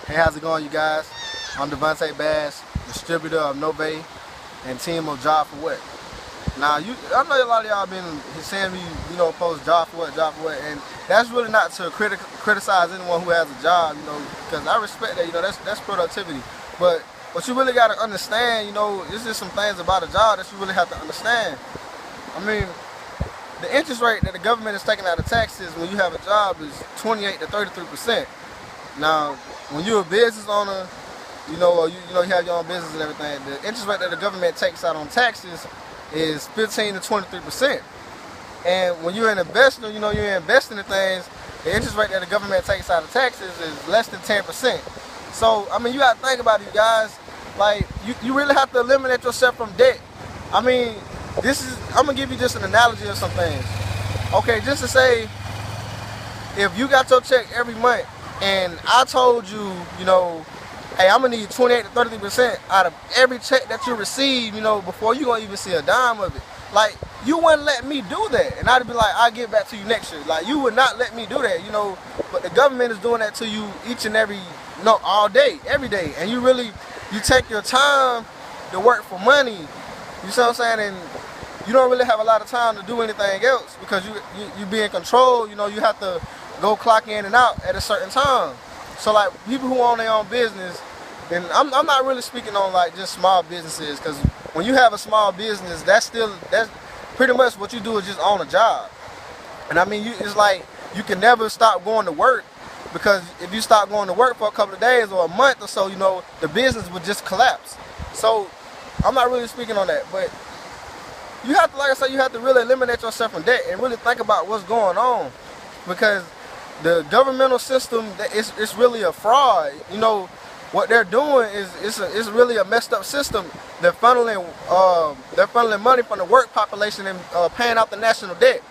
Hey, how's it going, you guys? I'm Devontae Bass, distributor of Novae and team of Job for What. Now, I know a lot of y'all been saying me, post job for what, and that's really not to criticize anyone who has a job, because I respect that, that's productivity. But what you really got to understand, there's just some things about a job that you really have to understand. I mean, the interest rate that the government is taking out of taxes when you have a job is 28 to 33%. Now, when you're a business owner, or you have your own business and everything, the interest rate that the government takes out on taxes is 15 to 23%. And when you're an investor, you're investing in things, the interest rate that the government takes out of taxes is less than 10%. So, I mean, you got to think about it, you guys. Like, you really have to eliminate yourself from debt. I mean, I'm going to give you just an analogy of some things. Okay, just to say, if you got your check every month, and I told you, hey, I'm gonna need 28 to 33% out of every check that you receive, before you gonna even see a dime of it. Like, you wouldn't let me do that, and I'd be like, I'll get back to you next year. Like, you would not let me do that, But the government is doing that to you each and every, all day, every day, and you take your time to work for money. You see what I'm saying? And you don't really have a lot of time to do anything else because you be in control. You have to go clock in and out at a certain time. So like people who own their own business, and I'm not really speaking on like just small businesses, because when you have a small business, that's pretty much what you do is just own a job. And I mean, it's like you can never stop going to work, because if you stop going to work for a couple of days or a month or so, the business would just collapse. So I'm not really speaking on that, but you have to, like I said, you have to really eliminate yourself from debt and really think about what's going on, because the governmental system, it's really a fraud. What they're doing is it's really a messed up system. They're funneling money from the work population and paying out the national debt.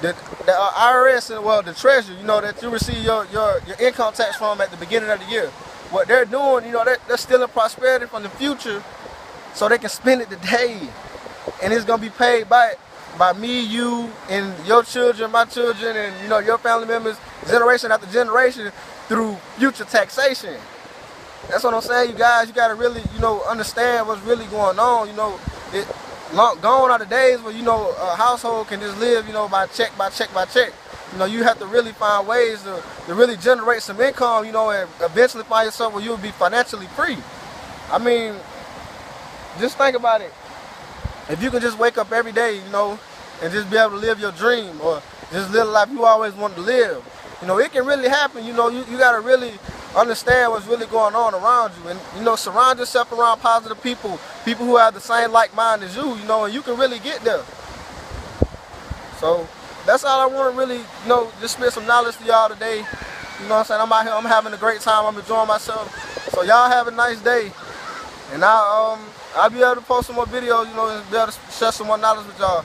The IRS and the Treasury, that you receive your income tax from at the beginning of the year. What they're doing, they're stealing prosperity from the future so they can spend it today, and it's gonna be paid by me, you, and your children, my children, and your family members, generation after generation, through future taxation. That's what I'm saying, you guys. You gotta really, understand what's really going on. Gone are the days where a household can just live, by check by check by check. You have to really find ways to really generate some income, and eventually find yourself where you'll be financially free. I mean, just think about it. If you can just wake up every day, and just be able to live your dream, or just live the life you always wanted to live, it can really happen. You got to really understand what's really going on around you, and surround yourself around positive people who have the same like mind as you, and you can really get there. So that's all I want to really, just spit some knowledge to y'all today. You know what I'm saying? I'm out here, I'm having a great time, I'm enjoying myself. So y'all have a nice day, and I'll be able to post some more videos, and be able to share some more knowledge with y'all.